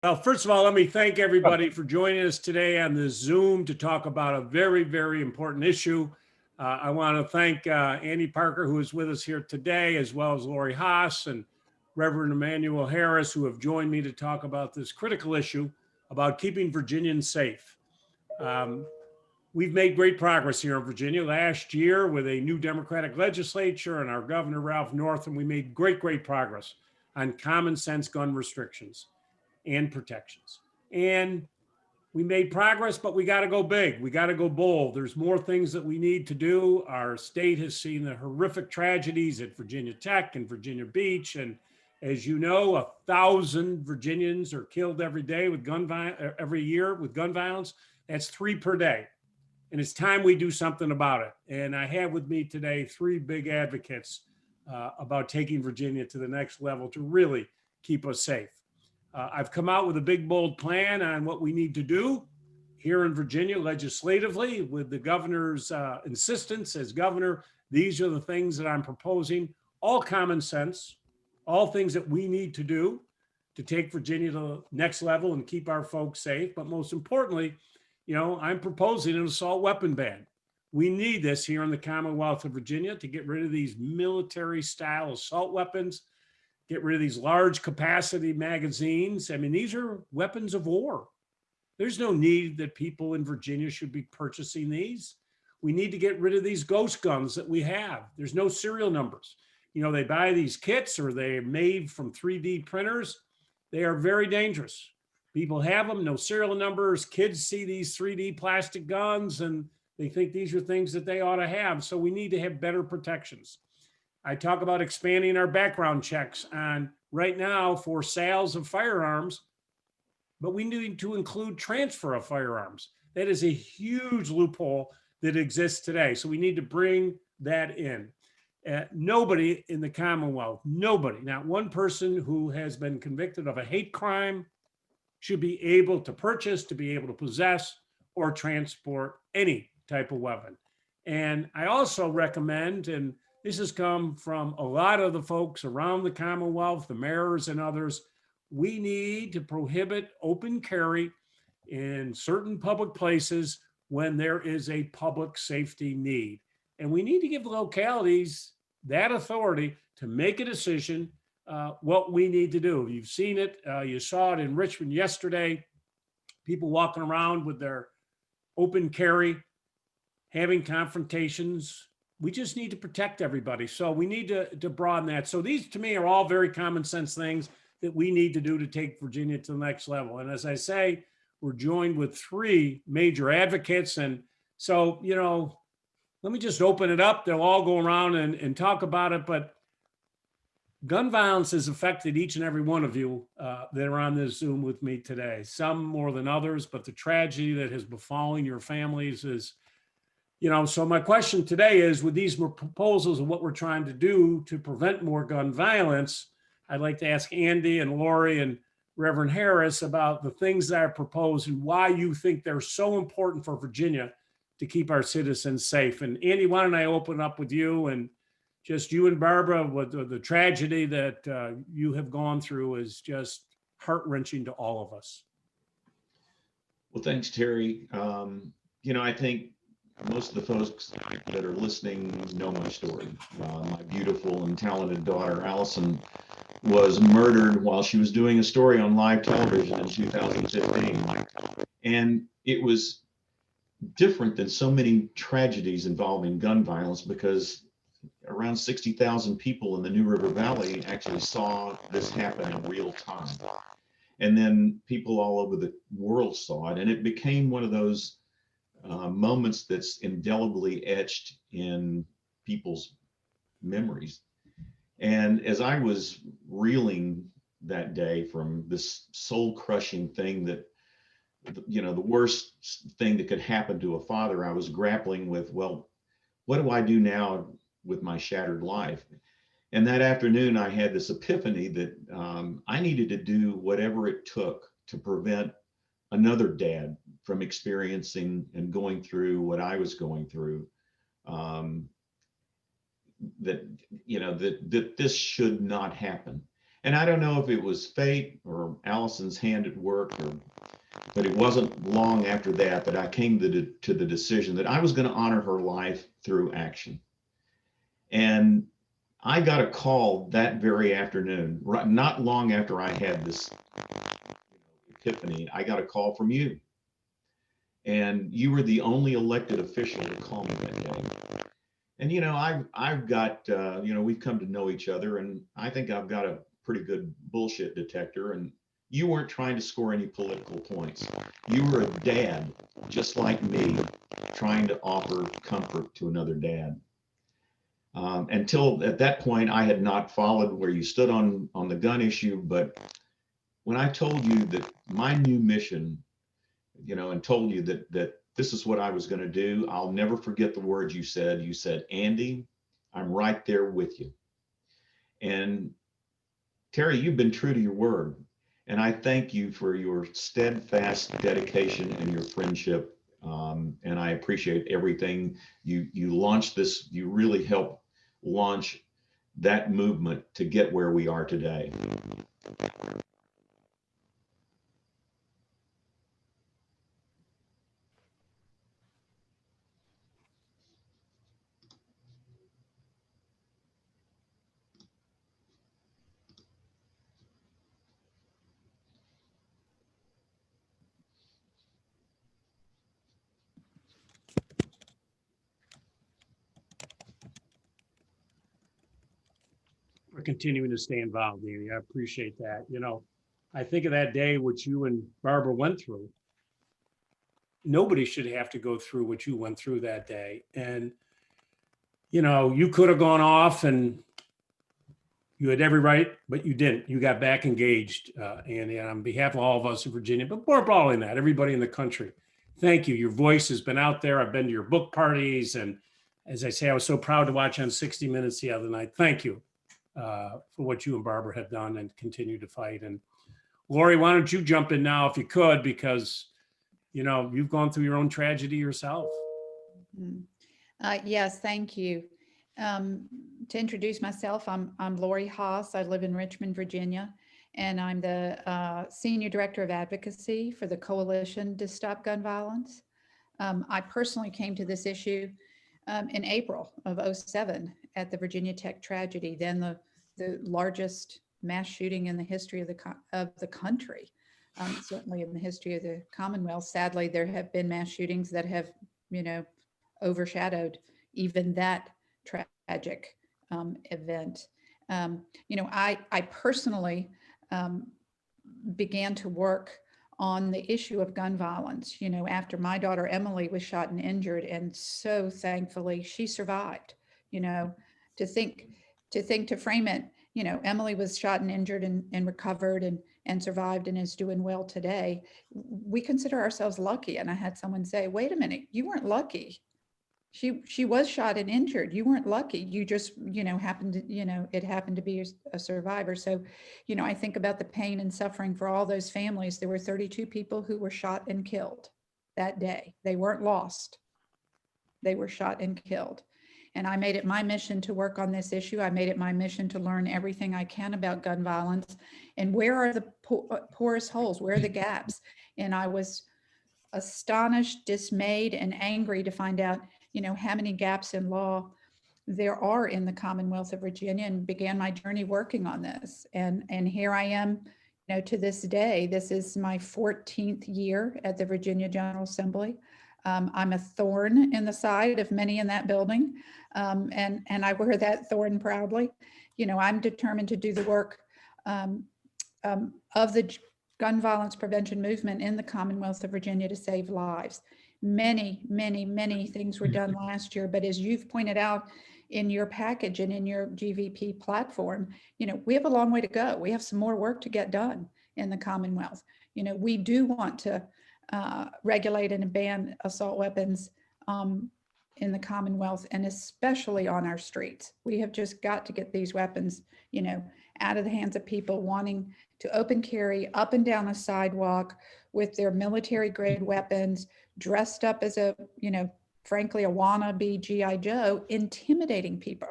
Well, first of all, let me thank everybody for joining us today on this Zoom to talk about a very, very important issue. I want to thank Andy Parker, who is with us here today, as well as Lori Haas and Reverend Emmanuel Harris, who have joined me to talk about this critical issue about keeping Virginians safe. Um, we've made great progress here in Virginia. Last year, with a new Democratic legislature and our Governor, Ralph Northam, we made great progress on common sense gun restrictions and protections. And we made progress, but we got to go big. We got to go bold. There's more things that we need to do. Our state has seen the horrific tragedies at Virginia Tech and Virginia Beach. And as you know, 1,000 Virginians are killed every day with every year with gun violence. That's 3 per day. And it's time we do something about it. And I have with me today 3 big advocates about taking Virginia to the next level to really keep us safe. I've come out with a big, bold plan on what we need to do here in Virginia legislatively with the governor's insistence as governor. These are the things that I'm proposing, all common sense, all things that we need to do to take Virginia to the next level and keep our folks safe. But most importantly, I'm proposing an assault weapon ban. We need this here in the Commonwealth of Virginia to get rid of these military style assault weapons, get rid of these large capacity magazines. I mean, these are weapons of war. There's no need that people in Virginia should be purchasing these. We need to get rid of these ghost guns that we have. There's no serial numbers. They buy these kits or they're made from 3D printers. They are very dangerous. People have them, no serial numbers. Kids see these 3D plastic guns and they think these are things that they ought to have. So we need to have better protections. I talk about expanding our background checks on right now for sales of firearms, but we need to include transfer of firearms. That is a huge loophole that exists today. So we need to bring that in. Nobody in the Commonwealth, nobody, not one person who has been convicted of a hate crime should be able to purchase, to be able to possess, or transport any type of weapon. And I also recommend, and this has come from a lot of the folks around the Commonwealth, the mayors and others, we need to prohibit open carry in certain public places when there is a public safety need. And we need to give localities that authority to make a decision what we need to do. You've seen it. You saw it in Richmond yesterday. People walking around with their open carry, having confrontations. We just need to protect everybody. So we need to broaden that. So these, to me, are all very common sense things that we need to do to take Virginia to the next level. And as I say, we're joined with 3 major advocates. And so, let me just open it up. They'll all go around and talk about it. But gun violence has affected each and every one of you that are on this Zoom with me today, some more than others, but the tragedy that has befallen your families is, so my question today is, with these proposals and what we're trying to do to prevent more gun violence, I'd like to ask Andy and Lori and Reverend Harris about the things that I propose and why you think they're so important for Virginia to keep our citizens safe. And Andy, why don't I open up with you, and just you and Barbara, with the tragedy that you have gone through is just heart-wrenching to all of us. Well, thanks, Terry. I think most of the folks that are listening know my story. My beautiful and talented daughter, Allison, was murdered while she was doing a story on live television in 2015. And it was different than so many tragedies involving gun violence because around 60,000 people in the New River Valley actually saw this happen in real time. And then people all over the world saw it. And it became one of those moments that's indelibly etched in people's memories. And as I was reeling that day from this soul-crushing thing that, the worst thing that could happen to a father, I was grappling with, well, what do I do now with my shattered life? And that afternoon, I had this epiphany that I needed to do whatever it took to prevent another dad from experiencing and going through what I was going through. That this should not happen. And I don't know if it was fate or Allison's hand at work, but it wasn't long after that that I came to the decision that I was going to honor her life through action. And I got a call that very afternoon, not long after I had this epiphany. I got a call from you, and you were the only elected official to call me that day. And I've got we've come to know each other, and I think I've got a pretty good bullshit detector. And you weren't trying to score any political points. You were a dad, just like me, trying to offer comfort to another dad. Until at that point, I had not followed where you stood on the gun issue. But when I told you that my new mission, and told you that this is what I was going to do, I'll never forget the words you said. You said, "Andy, I'm right there with you." And Terry, you've been true to your word. And I thank you for your steadfast dedication and your friendship. And I appreciate everything. You launched this, you really helped launch that movement to get where we are today. For continuing to stay involved, Andy. I appreciate that. I think of that day, which you and Barbara went through. Nobody should have to go through what you went through that day. And, you could have gone off and you had every right, but you didn't. You got back engaged, Andy, and on behalf of all of us in Virginia, but more broadly than that, everybody in the country, thank you. Your voice has been out there. I've been to your book parties. And as I say, I was so proud to watch on 60 Minutes the other night. Thank you for what you and Barbara have done and continue to fight. And Lori, why don't you jump in now if you could, because, you've gone through your own tragedy yourself. Yes, thank you. To introduce myself, I'm Lori Haas. I live in Richmond, Virginia, and I'm the Senior Director of Advocacy for the Coalition to Stop Gun Violence. I personally came to this issue in April of '07 at the Virginia Tech tragedy, then the largest mass shooting in the history of the country, certainly in the history of the Commonwealth. Sadly, there have been mass shootings that have, overshadowed even that tragic event. I personally began to work on the issue of gun violence, after my daughter Emily was shot and injured, and so thankfully she survived. To frame it, Emily was shot and injured and recovered and survived and is doing well today. We consider ourselves lucky. And I had someone say, "Wait a minute, you weren't lucky. She was shot and injured. You weren't lucky. You just, happened to, it happened to be a survivor." So, I think about the pain and suffering for all those families. There were 32 people who were shot and killed that day. They weren't lost. They were shot and killed. And I made it my mission to work on this issue. I made it my mission to learn everything I can about gun violence and where are the porous holes, where are the gaps. And I was astonished, dismayed, and angry to find out, how many gaps in law there are in the Commonwealth of Virginia, and began my journey working on this. And here I am, to this day. This is my 14th year at the Virginia General Assembly. I'm a thorn in the side of many in that building, and I wear that thorn proudly. I'm determined to do the work of the gun violence prevention movement in the Commonwealth of Virginia to save lives. Many, many, many things were done last year, but as you've pointed out in your package and in your GVP platform, we have a long way to go. We have some more work to get done in the Commonwealth. We do want to regulate and ban assault weapons in the Commonwealth, and especially on our streets. We have just got to get these weapons, out of the hands of people wanting to open carry up and down a sidewalk with their military grade weapons, dressed up as frankly, a wannabe G.I. Joe, intimidating people.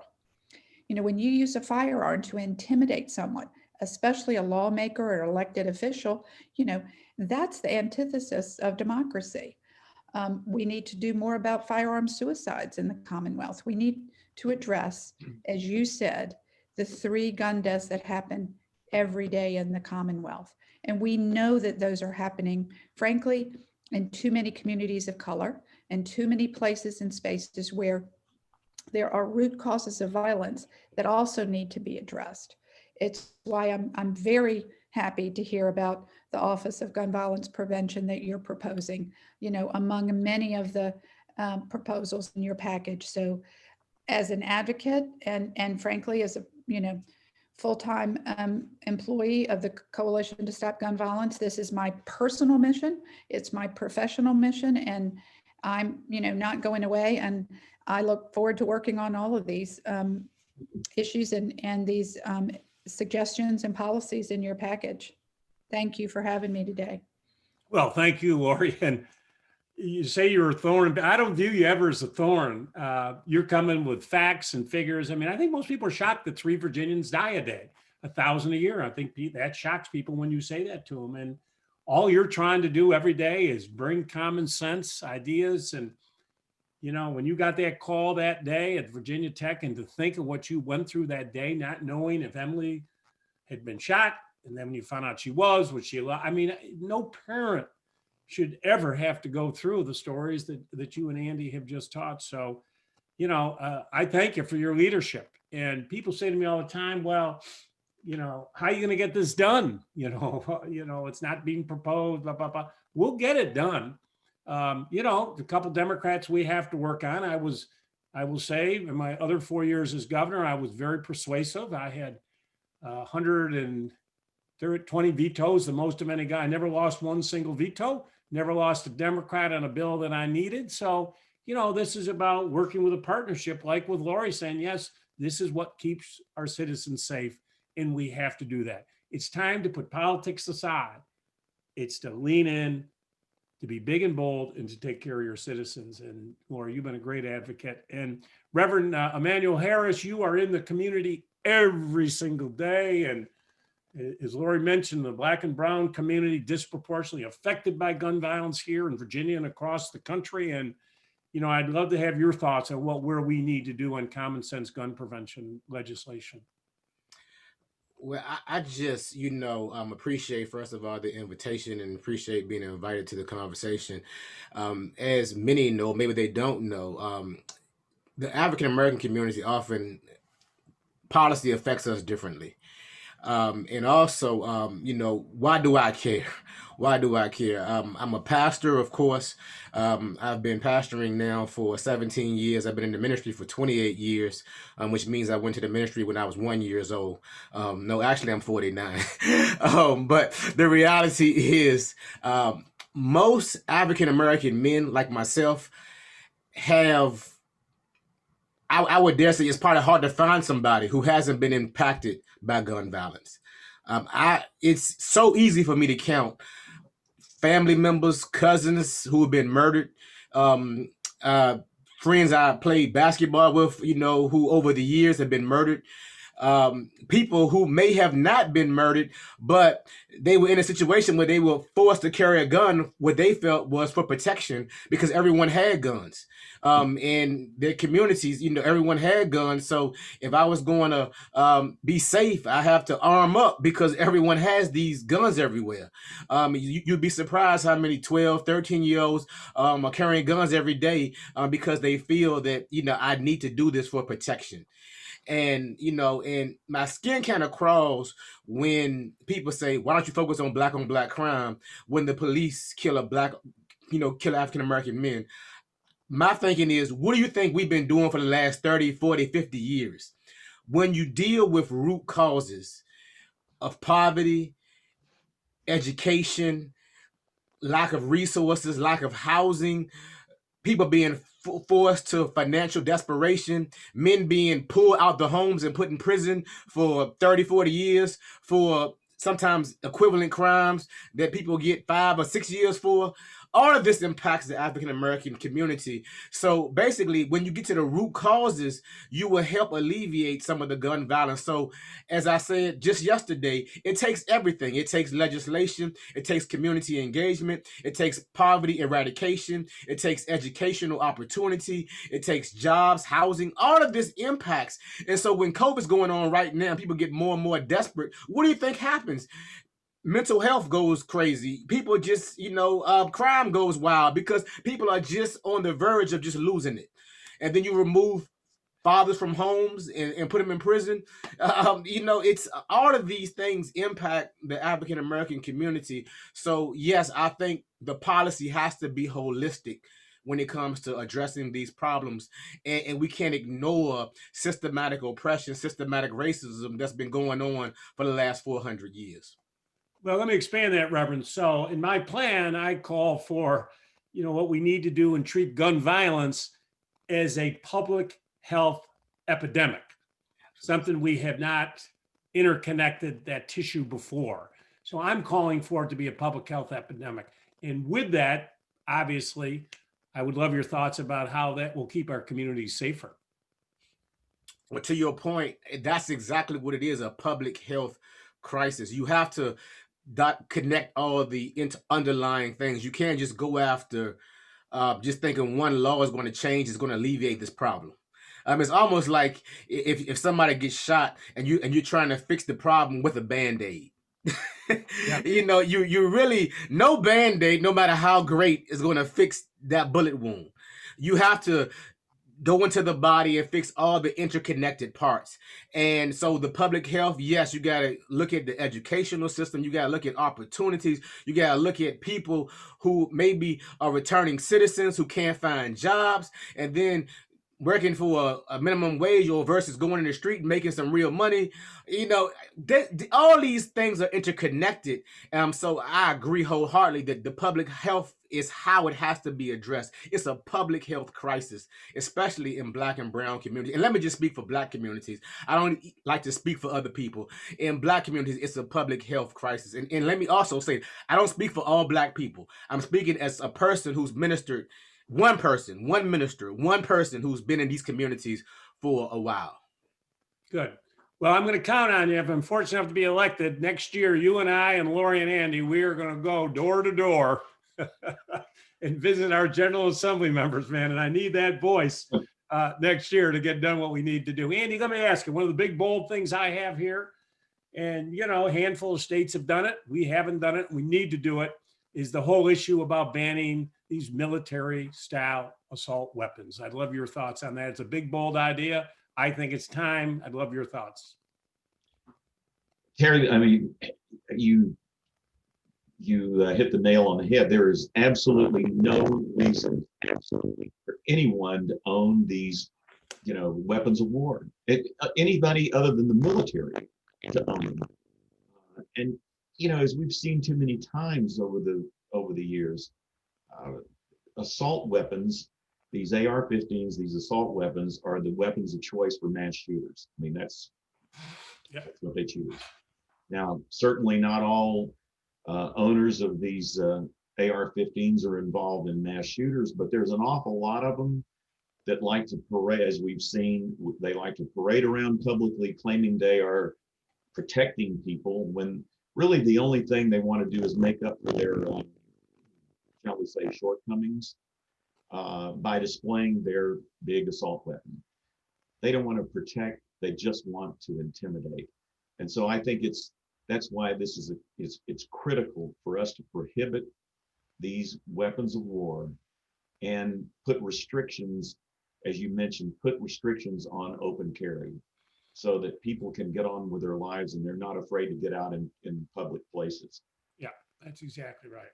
When you use a firearm to intimidate someone, especially a lawmaker or elected official, you know, that's the antithesis of democracy. We need to do more about firearm suicides in the Commonwealth. We need to address, as you said, the 3 gun deaths that happen every day in the Commonwealth. And we know that those are happening, frankly, in too many communities of color and too many places and spaces where there are root causes of violence that also need to be addressed. It's why I'm very happy to hear about the Office of Gun Violence Prevention that you're proposing, you know, among many of the proposals in your package. So as an advocate and frankly, as a, you know, full-time employee of the Coalition to Stop Gun Violence, this is my personal mission. It's my professional mission, and I'm, you know, not going away. And I look forward to working on all of these issues and these suggestions and policies in your package. Thank you for having me today. Well, thank you, Lori. And you say you're a thorn, but I don't view you ever as a thorn. You're coming with facts and figures. I mean, I think most people are shocked that 3 Virginians die a day, 1,000 a year. I think that shocks people when you say that to them. And all you're trying to do every day is bring common sense ideas. And, you know, when you got that call that day at Virginia Tech, and to think of what you went through that day, not knowing if Emily had been shot, and then when you found out she was, I mean, no parent should ever have to go through the stories that you and Andy have just taught. So, you know, I thank you for your leadership. And people say to me all the time, well, you know, how are you going to get this done? You know, it's not being proposed, blah, blah, blah. We'll get it done. You know, the couple Democrats we have to work on. I will say in my other 4 years as governor, I was very persuasive. I had 120 vetoes, the most of any guy. I never lost one single veto, never lost a Democrat on a bill that I needed. So, you know, this is about working with a partnership, like with Lori saying, yes, this is what keeps our citizens safe, and we have to do that. It's time to put politics aside. It's to lean in, to be big and bold, and to take care of your citizens. And Lori, you've been a great advocate. And Reverend Emmanuel Harris, you are in the community every single day. And as Lori mentioned, the Black and brown community disproportionately affected by gun violence here in Virginia and across the country. And, you know, I'd love to have your thoughts on where we need to do on common sense gun prevention legislation. Well, I just, you know, appreciate, first of all, the invitation, and appreciate being invited to the conversation. As many know, maybe they don't know, the African-American community often, policy affects us differently. And also, you know, why do I care? Why do I care? I'm a pastor, of course. I've been pastoring now for 17 years. I've been in the ministry for 28 years, which means I went to the ministry when I was 1 year old. No, actually, I'm 49. But the reality is, most African-American men like myself have, I would dare say, it's probably hard to find somebody who hasn't been impacted by gun violence. It's so easy for me to count family members, cousins who have been murdered, friends I played basketball with, you know, who over the years have been murdered. People who may have not been murdered, but they were in a situation where they were forced to carry a gun, what they felt was for protection, because everyone had guns. In their communities, you know, everyone had guns. So if I was going to be safe, I have to arm up, because everyone has these guns everywhere. You'd be surprised how many 12, 13-year-olds are carrying guns every day because they feel that, you know, I need to do this for protection. And, you know, and my skin kind of crawls when people say, why don't you focus on black crime when the police kill African-American men? My thinking is, what do you think we've been doing for the last 30, 40, 50 years? When you deal with root causes of poverty, education, lack of resources, lack of housing, people being forced to financial desperation, men being pulled out the homes and put in prison for 30, 40 years for sometimes equivalent crimes that people get 5 or 6 years for. All of this impacts the African American community. So basically, when you get to the root causes, you will help alleviate some of the gun violence. So, as I said just yesterday, it takes everything. It takes legislation, it takes community engagement, it takes poverty eradication, it takes educational opportunity, it takes jobs, housing. All of this impacts. And so, when COVID's going on right now, people get more and more desperate. What do you think happens? Mental health goes crazy. People just, crime goes wild because people are just on the verge of just losing it. And then you remove fathers from homes and put them in prison. It's all of these things impact the African American community. So yes, I think the policy has to be holistic when it comes to addressing these problems. And we can't ignore systematic oppression, systematic racism that's been going on for the last 400 years. Well, let me expand that, Reverend. So in my plan, I call for, what we need to do and treat gun violence as a public health epidemic, something we have not interconnected that tissue before. So I'm calling for it to be a public health epidemic. And with that, obviously, I would love your thoughts about how that will keep our communities safer. Well, to your point, that's exactly what it is, a public health crisis. You have to connect all of the underlying things. You can't just go after just thinking one law is going to change, is going to alleviate this problem. It's almost like if somebody gets shot and you're trying to fix the problem with a Band-Aid. Yep. You really, no Band-Aid, no matter how great, is going to fix that bullet wound. You have to go into the body and fix all the interconnected parts. And so the public health, yes, you got to look at the educational system. You got to look at opportunities. You got to look at people who maybe are returning citizens who can't find jobs, and then working for a minimum wage or versus going in the street and making some real money. All these things are interconnected. So I agree wholeheartedly that the public health is how it has to be addressed. It's a public health crisis, especially in Black and brown communities. And let me just speak for Black communities. I don't like to speak for other people. In Black communities, it's a public health crisis. And let me also say, I don't speak for all Black people. I'm speaking as a person who's ministered, one person, one minister, one person who's been in these communities for a while. Good. Well, I'm going to count on you. If I'm fortunate enough to be elected next year, you and I and Lori and Andy, we are going to go door to door and visit our General Assembly members, man. And I need that voice next year to get done what we need to do. Andy, let me ask you, one of the big, bold things I have here, and, a handful of states have done it. We haven't done it. We need to do it, is the whole issue about banning these military style assault weapons. I'd love your thoughts on that. It's a big, bold idea. I think it's time. I'd love your thoughts. Terry, I mean, you hit the nail on the head. There is absolutely no reason for anyone to own these, weapons of war. Anybody other than the military to own them. And as we've seen too many times over the years, assault weapons, these AR-15s, these assault weapons, are the weapons of choice for mass shooters. I mean, that's what they choose. Now, certainly not all owners of these AR-15s are involved in mass shooters, but there's an awful lot of them that like to parade, as we've seen, they like to parade around publicly claiming they are protecting people when really the only thing they want to do is make up for their, shall we say, shortcomings by displaying their big assault weapon. They don't want to protect, they just want to intimidate. And so I think that's why this is it's critical for us to prohibit these weapons of war and put restrictions, as you mentioned, put restrictions on open carry so that people can get on with their lives and they're not afraid to get out in public places. Yeah, that's exactly right.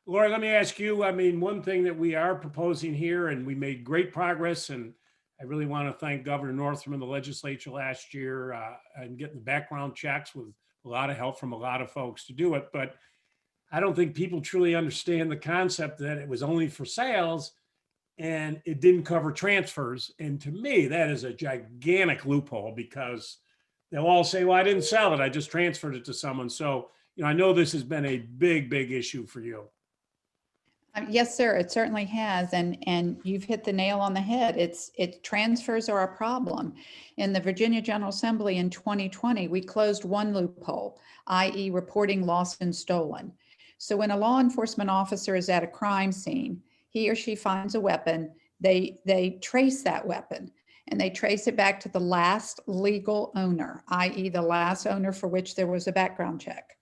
Lori, let me ask you, I mean, one thing that we are proposing here, and we made great progress, and I really want to thank Governor Northam and the legislature last year and getting the background checks with a lot of help from a lot of folks to do it. But I don't think people truly understand the concept that it was only for sales and it didn't cover transfers. And to me, that is a gigantic loophole because they'll all say, well, I didn't sell it. I just transferred it to someone. So, I know this has been a big, big issue for you. Yes, sir, it certainly has. And you've hit the nail on the head. Transfers are a problem. In the Virginia General Assembly in 2020, we closed one loophole, i.e. reporting lost and stolen. So when a law enforcement officer is at a crime scene, he or she finds a weapon, they trace that weapon and they trace it back to the last legal owner, i.e. the last owner for which there was a background check.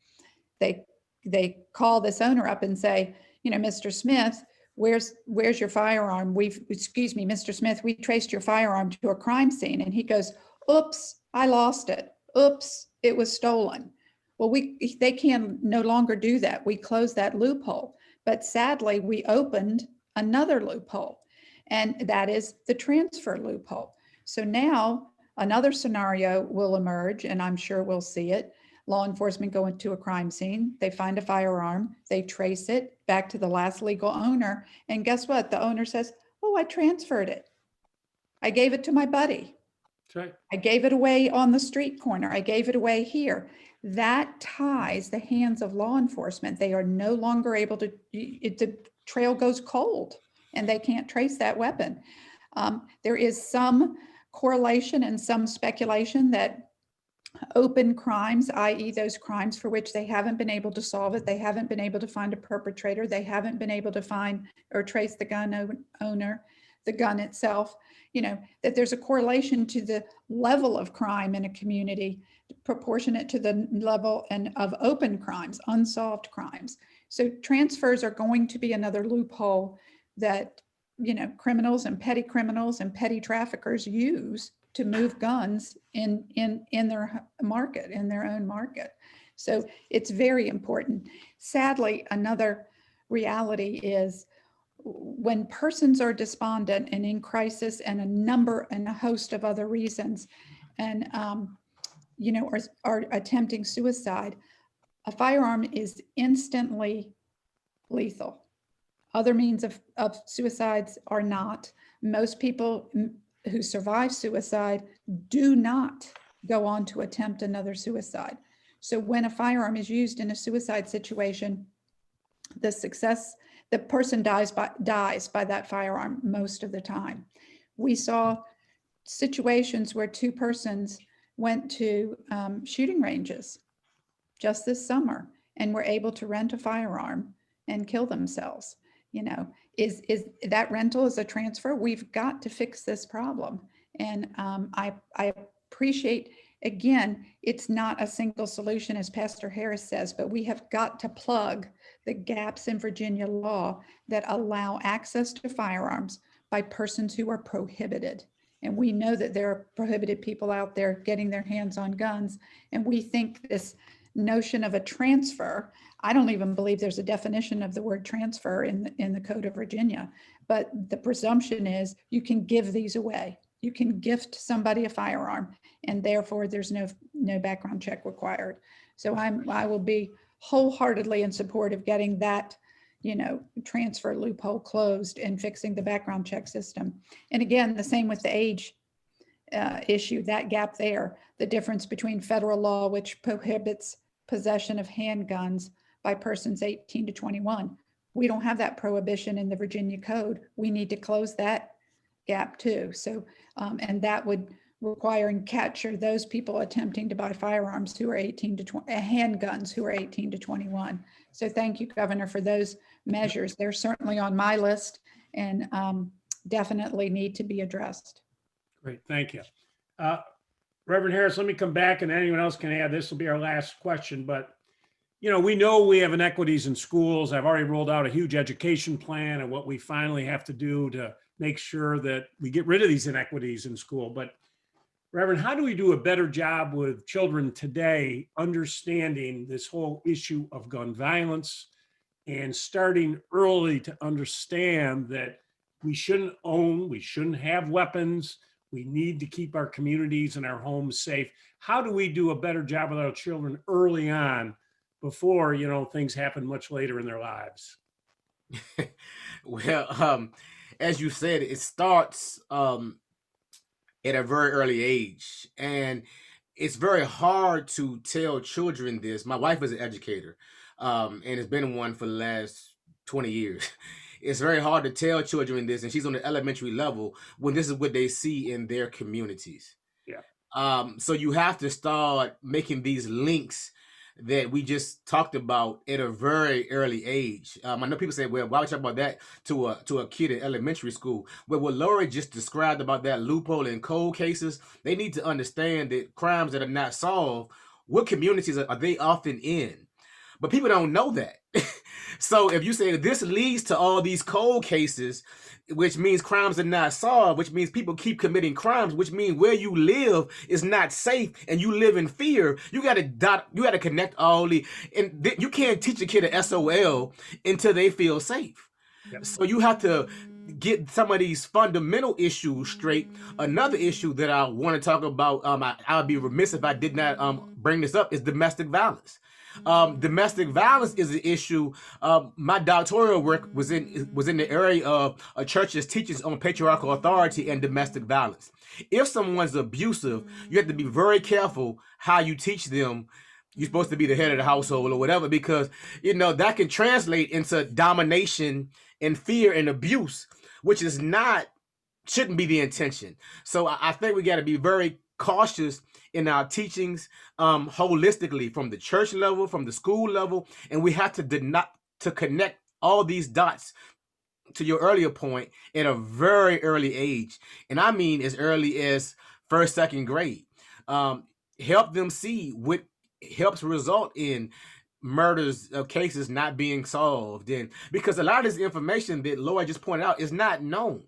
They call this owner up and say, Mr. Smith, where's your firearm? Excuse me, Mr. Smith, we traced your firearm to a crime scene. And he goes, oops, I lost it. Oops, it was stolen. Well, they can no longer do that. We closed that loophole. But sadly, we opened another loophole, and that is the transfer loophole. So now another scenario will emerge, and I'm sure we'll see it. Law enforcement go into a crime scene, they find a firearm, they trace it back to the last legal owner. And guess what? The owner says, oh, I transferred it. I gave it to my buddy. That's right. I gave it away on the street corner. I gave it away here. That ties the hands of law enforcement. They are no longer able to, the trail goes cold and they can't trace that weapon. There is some correlation and some speculation that open crimes, i.e. those crimes for which they haven't been able to solve it, they haven't been able to find a perpetrator, they haven't been able to find or trace the gun owner, the gun itself, that there's a correlation to the level of crime in a community proportionate to the level of open crimes, unsolved crimes. So transfers are going to be another loophole that, criminals and petty traffickers use to move guns in their market, in their own market. So it's very important. Sadly, another reality is when persons are despondent and in crisis and a host of other reasons, and are attempting suicide, a firearm is instantly lethal. Other means of suicides are not. Most people who survive suicide do not go on to attempt another suicide. So when a firearm is used in a suicide situation, the person dies by that firearm most of the time. We saw situations where two persons went to shooting ranges just this summer and were able to rent a firearm and kill themselves. Is that rental is a transfer? We've got to fix this problem. And I appreciate, again, it's not a single solution, as Pastor Harris says, but we have got to plug the gaps in Virginia law that allow access to firearms by persons who are prohibited. And we know that there are prohibited people out there getting their hands on guns. And we think this notion of a transfer, I don't even believe there's a definition of the word transfer in the Code of Virginia, but the presumption is you can give these away. You can gift somebody a firearm, and therefore there's no background check required. So I will be wholeheartedly in support of getting that, transfer loophole closed and fixing the background check system. And again, the same with the age issue, that gap there, the difference between federal law, which prohibits possession of handguns by persons 18 to 21. We don't have that prohibition in the Virginia Code. We need to close that gap too. So, and that would require and capture those people attempting to buy firearms who are 18 to 20, handguns who are 18 to 21. So thank you, Governor, for those measures. They're certainly on my list and definitely need to be addressed. Great, thank you. Reverend Harris, let me come back and anyone else can add. This will be our last question, but we know we have inequities in schools. I've already rolled out a huge education plan and what we finally have to do to make sure that we get rid of these inequities in school. But Reverend, how do we do a better job with children today understanding this whole issue of gun violence and starting early to understand that we shouldn't own, we shouldn't have weapons, we need to keep our communities and our homes safe? How do we do a better job with our children early on before, things happen much later in their lives? Well, as you said, it starts at a very early age. And it's very hard to tell children this. My wife is an educator, and has been one for the last 20 years. It's very hard to tell children this, and she's on the elementary level when this is what they see in their communities. Yeah. So you have to start making these links that we just talked about at a very early age. I know people say, well, why would you talk about that to a kid in elementary school? Well, what Lori just described about that loophole in cold cases, they need to understand that crimes that are not solved, what communities are they often in? But people don't know that. So if you say this leads to all these cold cases, which means crimes are not solved, which means people keep committing crimes, which means where you live is not safe and you live in fear. You got to connect all the, and you can't teach a kid a SOL until they feel safe. Yep. So you have to get some of these fundamental issues straight. Another issue that I want to talk about, I would be remiss if I did not bring this up, is domestic violence. Domestic violence is an issue. My doctoral work was in the area of a church's teachings on patriarchal authority and domestic violence. If someone's abusive, you have to be very careful how you teach them. You're supposed to be the head of the household or whatever, because that can translate into domination and fear and abuse, which shouldn't be the intention. So I think we got to be very cautious in our teachings, holistically, from the church level, from the school level, and we have to connect all these dots to your earlier point at a very early age, and I mean as early as first, second grade. Help them see what helps result in murders of cases not being solved, and because a lot of this information that Laura just pointed out is not known.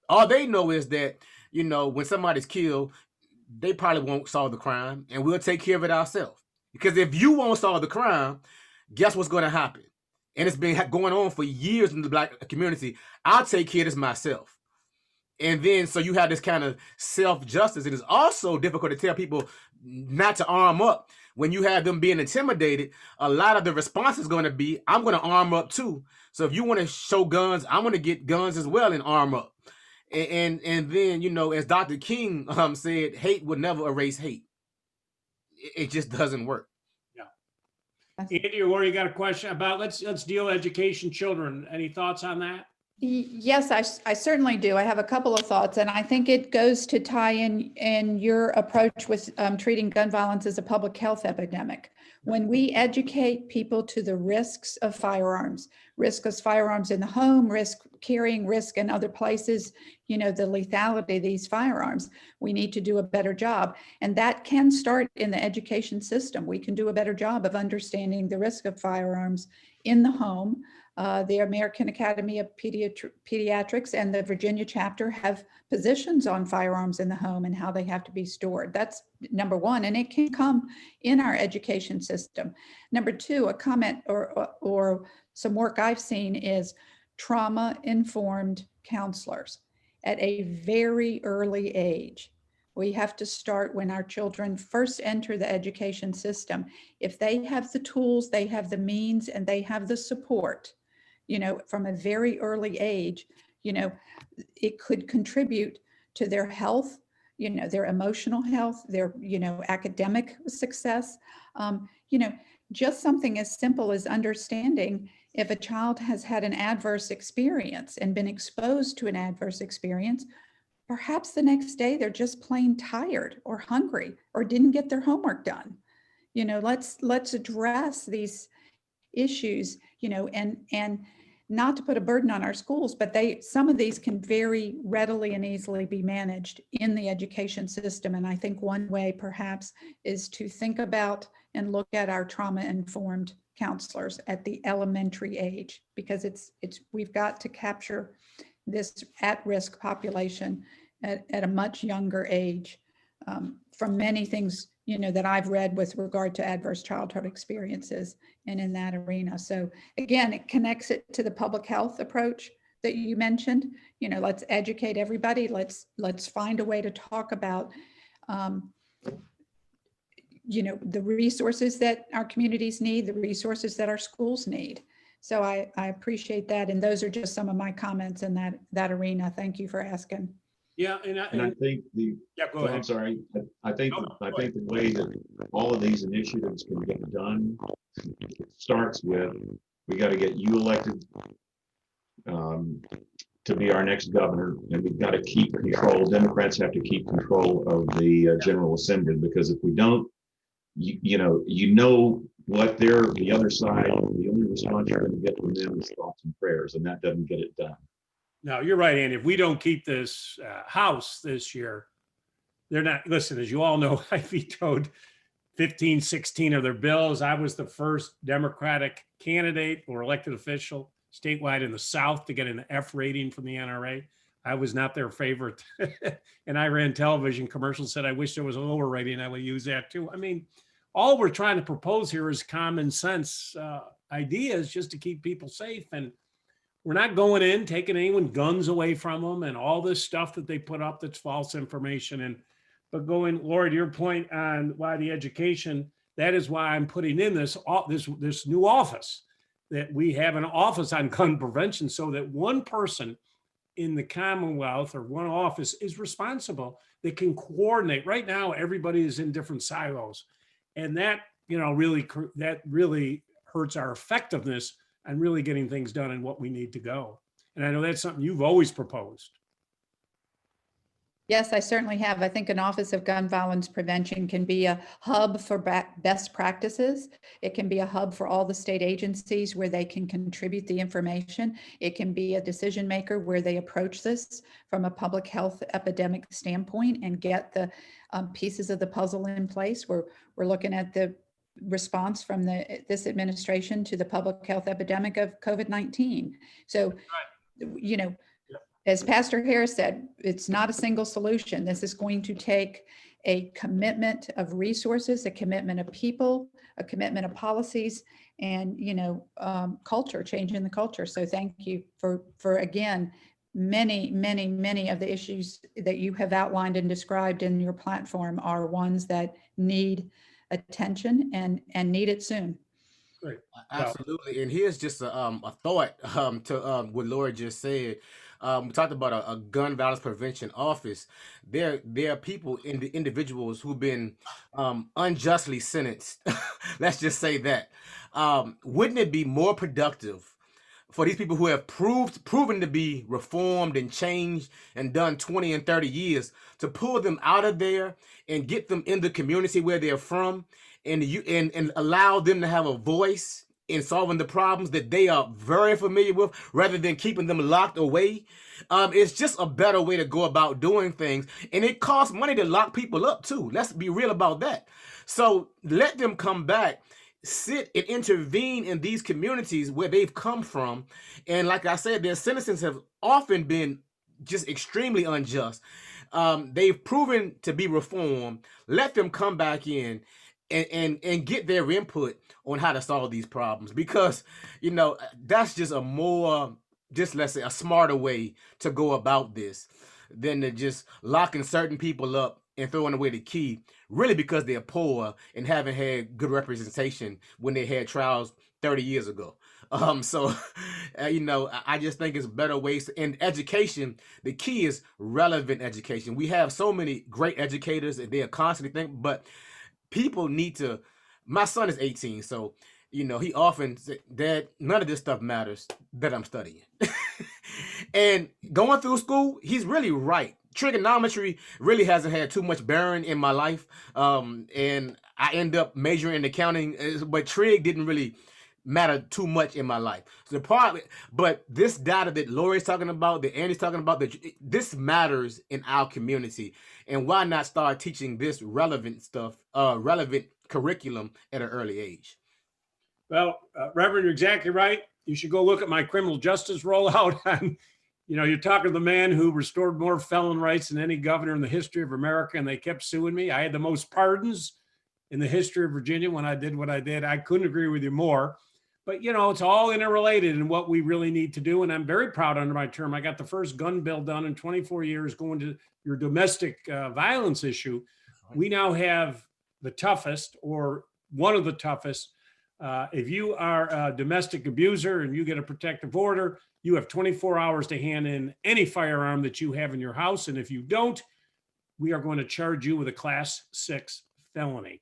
All they know is that when somebody's killed, they probably won't solve the crime, and we'll take care of it ourselves. Because if you won't solve the crime, guess what's going to happen? And it's been going on for years in the Black community. I'll take care of this myself. And then so you have this kind of self-justice. It is also difficult to tell people not to arm up. When you have them being intimidated, a lot of the response is going to be, I'm going to arm up too. So if you want to show guns, I'm going to get guns as well and arm up. And then, as Dr. King said, hate would never erase hate. It just doesn't work. Yeah. Andy, or you got a question about, let's deal education children. Any thoughts on that? Yes, I certainly do. I have a couple of thoughts, and I think it goes to tie in your approach with treating gun violence as a public health epidemic. When we educate people to the risks of firearms in the home, carrying risk in other places, the lethality of these firearms, we need to do a better job. And that can start in the education system. We can do a better job of understanding the risk of firearms in the home. The American Academy of Pediatrics and the Virginia chapter have positions on firearms in the home and how they have to be stored. That's number one, and it can come in our education system. Number two, a comment or some work I've seen is trauma-informed counselors at a very early age. We have to start when our children first enter the education system. If they have the tools, they have the means, and they have the support, from a very early age, it could contribute to their health, their emotional health, their, academic success. Just something as simple as understanding if a child has had an adverse experience and been exposed to an adverse experience, perhaps the next day they're just plain tired or hungry or didn't get their homework done. Let's address these issues, and not to put a burden on our schools, but some of these can very readily and easily be managed in the education system. And I think one way perhaps is to think about and look at our trauma-informed counselors at the elementary age, because we've got to capture this at-risk population at a much younger age, from many things that I've read with regard to adverse childhood experiences and in that arena. So again, it connects it to the public health approach that you mentioned. Let's educate everybody. Let's find a way to talk about the resources that our communities need, the resources that our schools need. So I appreciate that. And those are just some of my comments in that arena. Thank you for asking. Yeah, And I think yeah, go I'm ahead. sorry, I think, No, I go think the way that all of these initiatives can get done starts with, we got to get you elected um, to be our next governor, and we've got to keep control. Democrats have to keep control of the General Assembly, because if we don't, you know what the other side, the only response you're going to get from them is thoughts and prayers, and that doesn't get it done. No, you're right, Andy. If we don't keep this House this year, they're not, listen, as you all know, I vetoed 15, 16 of their bills. I was the first Democratic candidate or elected official statewide in the South to get an F rating from the NRA. I was not their favorite. And I ran television commercials, said, I wish there was a lower rating. I would use that too. I mean, all we're trying to propose here is common sense ideas just to keep people safe. And we're not going in, taking anyone guns away from them and all this stuff that they put up that's false information. And but going, Laura, to your point on why the education, that is why I'm putting in this new office, that we have an office on gun prevention, so that one person in the Commonwealth or one office is responsible, that can coordinate. Right now, everybody is in different silos, and that really hurts our effectiveness and really getting things done and what we need to go. And I know that's something you've always proposed. Yes, I certainly have. I think an Office of Gun Violence Prevention can be a hub for best practices. It can be a hub for all the state agencies where they can contribute the information. It can be a decision maker where they approach this from a public health epidemic standpoint and get the pieces of the puzzle in place. We're looking at the response from this administration to the public health epidemic of COVID-19. So, you know, as Pastor Harris said, it's not a single solution. This is going to take a commitment of resources, a commitment of people, a commitment of policies, and culture, changing the culture. So thank you for again, many of the issues that you have outlined and described in your platform are ones that need attention and need it soon. Great. Absolutely. And here's just a thought to what Laura just said. We talked about a gun violence prevention office. There are people, individuals who've been unjustly sentenced. Let's just say that. Wouldn't it be more productive for these people who have proven to be reformed and changed and done 20 and 30 years to pull them out of there and get them in the community where they're from, and allow them to have a voice in solving the problems that they are very familiar with, rather than keeping them locked away? It's just a better way to go about doing things. And it costs money to lock people up too. Let's be real about that. So let them come back, sit and intervene in these communities where they've come from. And like I said, their sentences have often been just extremely unjust. They've proven to be reformed. Let them come back in and get their input on how to solve these problems, because that's just let's say a smarter way to go about this than to just locking certain people up and throwing away the key, really because they're poor and haven't had good representation when they had trials 30 years ago. So I just think it's better ways. In education, the key is relevant education. We have so many great educators and they are constantly thinking, but people need to. My son is 18, so he often said, Dad, none of this stuff matters that I'm studying. And going through school, he's really right. Trigonometry really hasn't had too much bearing in my life, and I end up majoring in accounting, but trig didn't really matter too much in my life. So but this data that Lori's talking about, that Andy's talking about, this matters in our community. And why not start teaching this relevant stuff, relevant curriculum at an early age? Well, Reverend, you're exactly right. You should go look at my criminal justice rollout. And, you're talking to the man who restored more felon rights than any governor in the history of America, and they kept suing me. I had the most pardons in the history of Virginia when I did what I did. I couldn't agree with you more. But, it's all interrelated in what we really need to do. And I'm very proud under my term. I got the first gun bill done in 24 years, going to your domestic violence issue. We now have the toughest, or one of the toughest, If you are a domestic abuser and you get a protective order, you have 24 hours to hand in any firearm that you have in your house. And if you don't, we are going to charge you with a class 6 felony.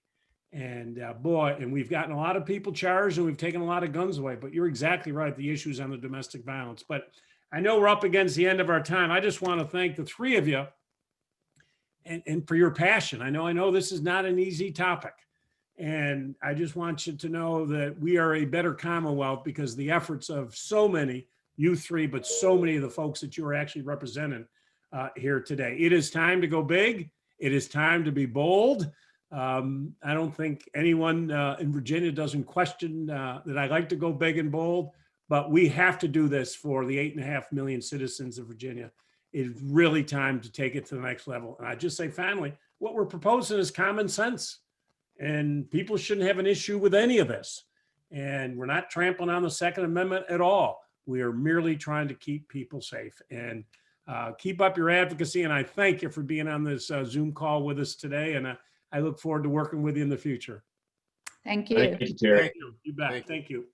And boy, and we've gotten a lot of people charged and we've taken a lot of guns away, but you're exactly right. The issues on the domestic violence, but I know we're up against the end of our time. I just want to thank the three of you and for your passion. I know this is not an easy topic. And I just want you to know that we are a better Commonwealth because the efforts of so many, you three, but so many of the folks that you are actually representing here today. It is time to go big. It is time to be bold. I don't think anyone in Virginia doesn't question that I like to go big and bold, but we have to do this for the 8.5 million citizens of Virginia. It's really time to take it to the next level. And I just say, finally, what we're proposing is common sense. And people shouldn't have an issue with any of this. And we're not trampling on the Second Amendment at all. We are merely trying to keep people safe. And keep up your advocacy. And I thank you for being on this Zoom call with us today. And I look forward to working with you in the future. Thank you. Thank you, Terry. You bet. Thank you.